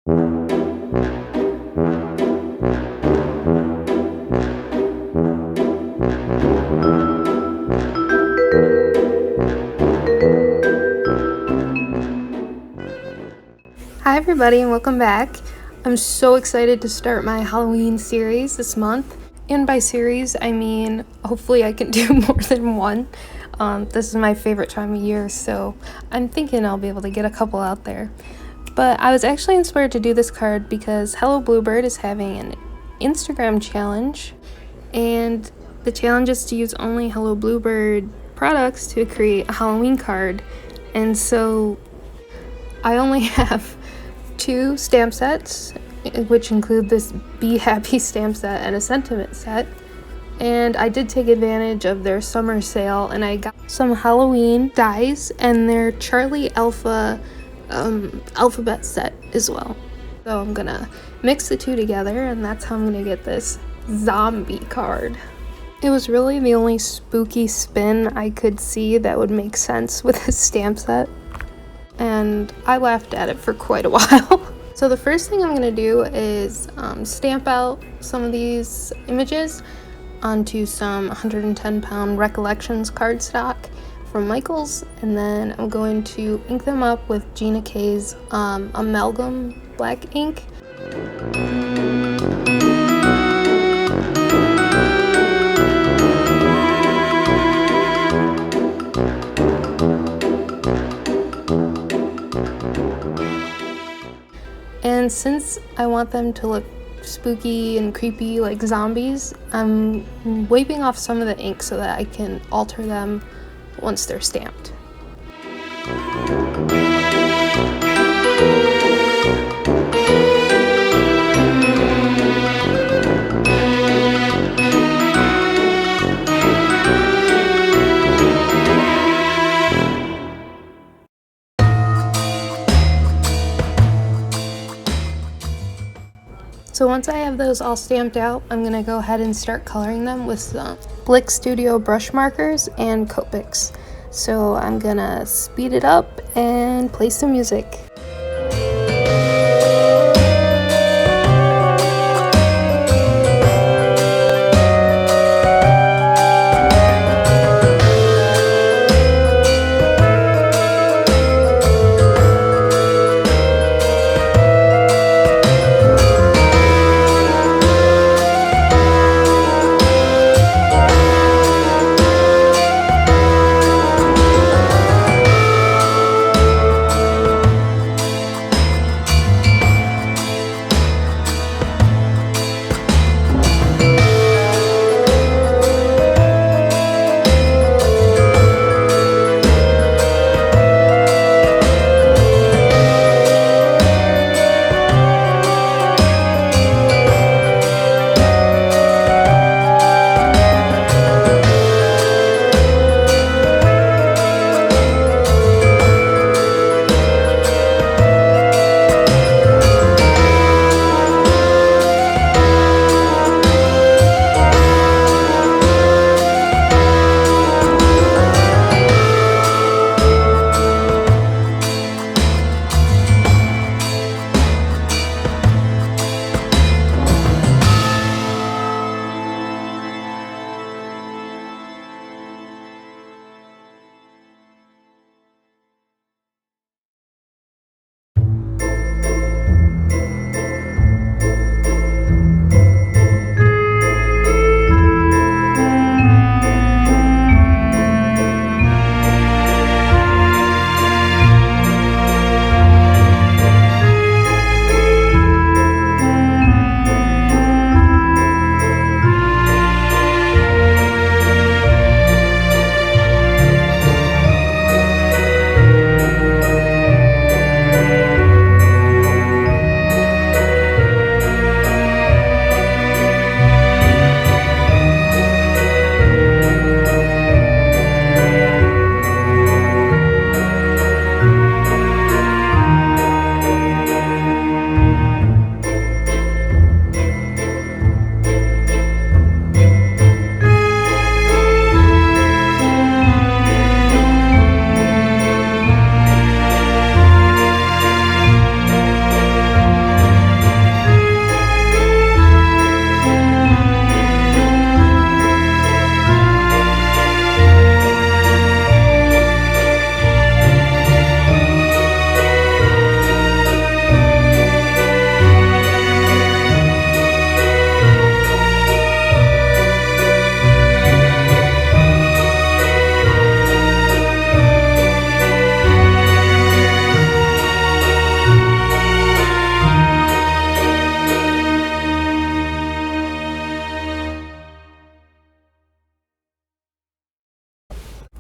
Hi everybody and welcome back. I'm so excited to start my Halloween series this month. And by series, I mean hopefully I can do more than one. This is my favorite time of year, so I'm thinking I'll be able to get a couple out there. But I was actually inspired to do this card because Hello Bluebird is having an Instagram challenge, and the challenge is to use only Hello Bluebird products to create a Halloween card. And so I only have 2 stamp sets, which include this Be Happy stamp set and a sentiment set. And I did take advantage of their summer sale and I got some Halloween dies and their Charlie Alpha alphabet set as well. So I'm gonna mix the 2 together and that's how I'm gonna get this zombie card. It was really the only spooky spin I could see that would make sense with this stamp set, and I laughed at it for quite a while. So the first thing I'm going to do is stamp out some of these images onto some 110-pound Recollections cardstock from Michaels, and then I'm going to ink them up with Gina K's amalgam black ink. And since I want them to look spooky and creepy like zombies, I'm wiping off some of the ink so that I can alter them once they're stamped. So once I have those all stamped out, I'm going to go ahead and start coloring them with some Blick Studio brush markers and Copics. So I'm going to speed it up and play some music.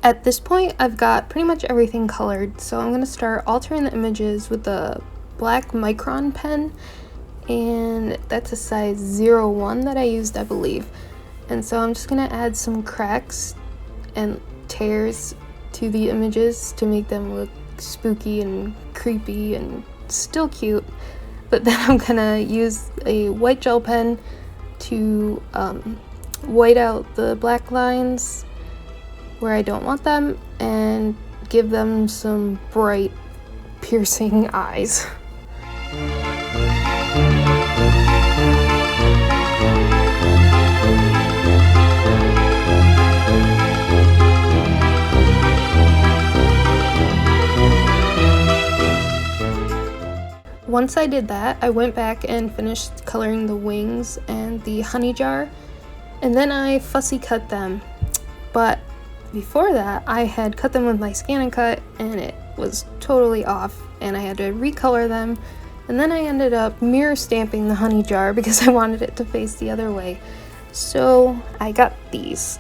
At this point, I've got pretty much everything colored, so I'm going to start altering the images with the black micron pen, and that's a size 01 that I used, I believe. And so I'm just going to add some cracks and tears to the images to make them look spooky and creepy and still cute. But then I'm going to use a white gel pen to white out the black lines where I don't want them and give them some bright, piercing eyes. Once I did that, I went back and finished coloring the wings and the honey jar, and then I fussy cut them. But before that, I had cut them with my Scan and Cut, and it was totally off, and I had to recolor them. And then I ended up mirror stamping the honey jar because I wanted it to face the other way. So I got these.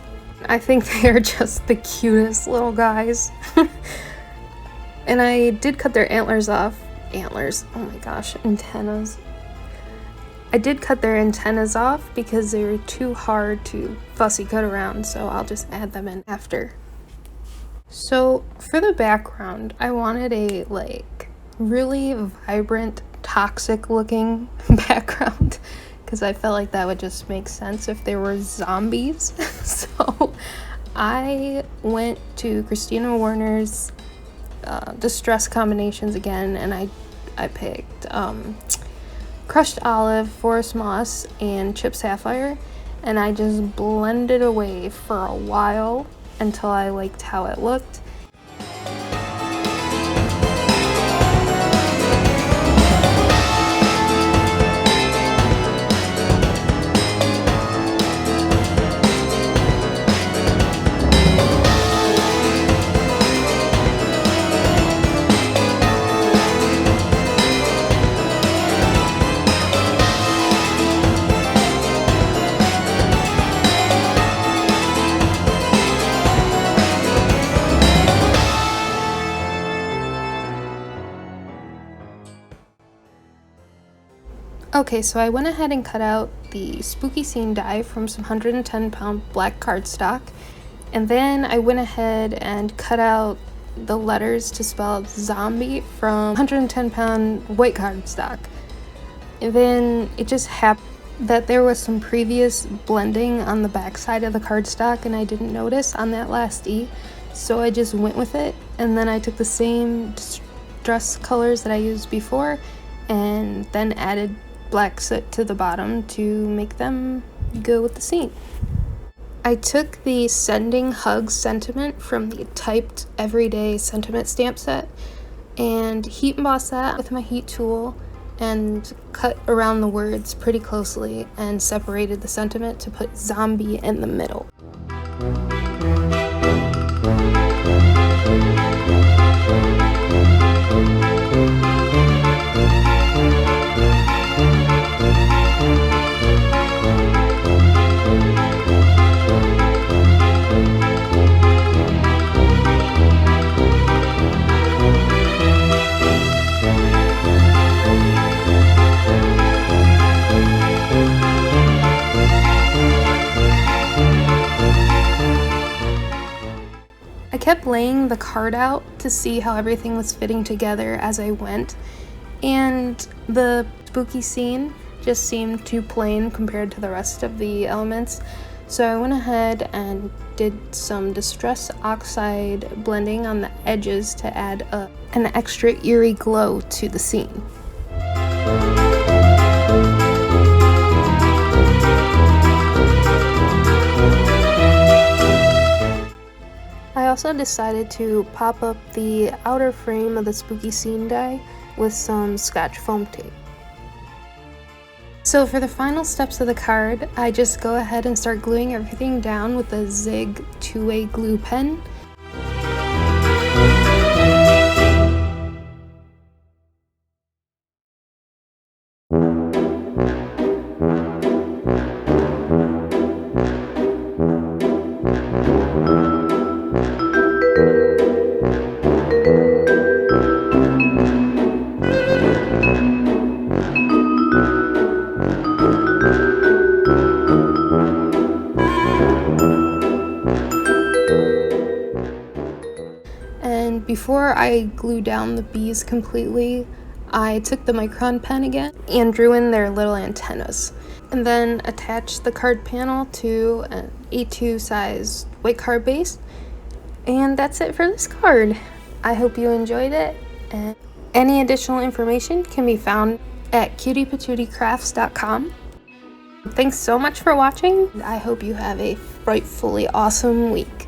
I think they are just the cutest little guys. And I did cut their antlers off. Antlers, oh my gosh, antennas. I did cut their antennas off because they were too hard to fussy cut around, so I'll just add them in after. So for the background, I wanted a really vibrant, toxic looking background because I felt like that would just make sense if there were zombies. So I went to Christina Warner's distress combinations again, and I picked crushed olive, forest moss, and chip sapphire, and I just blended away for a while until I liked how it looked. Okay, so I went ahead and cut out the spooky scene die from some 110-pound black cardstock, and then I went ahead and cut out the letters to spell zombie from 110-pound white cardstock. And then it just happened that there was some previous blending on the back side of the cardstock, and I didn't notice on that last E, so I just went with it. And then I took the same distress colors that I used before and then added black soot to the bottom to make them go with the scene. I took the Sending Hugs sentiment from the typed everyday sentiment stamp set and heat embossed that with my heat tool and cut around the words pretty closely and separated the sentiment to put zombie in the middle. I kept laying the card out to see how everything was fitting together as I went, and the spooky scene just seemed too plain compared to the rest of the elements, so I went ahead and did some Distress Oxide blending on the edges to add an extra eerie glow to the scene. I also decided to pop up the outer frame of the spooky scene die with some Scotch foam tape. So for the final steps of the card, I just go ahead and start gluing everything down with a Zig 2-way glue pen. Before I glue down the bees completely, I took the micron pen again and drew in their little antennas, and then attached the card panel to an A2 size white card base. And that's it for this card. I hope you enjoyed it, and any additional information can be found at cutiepatootiecrafts.com. Thanks so much for watching. I hope you have a frightfully awesome week.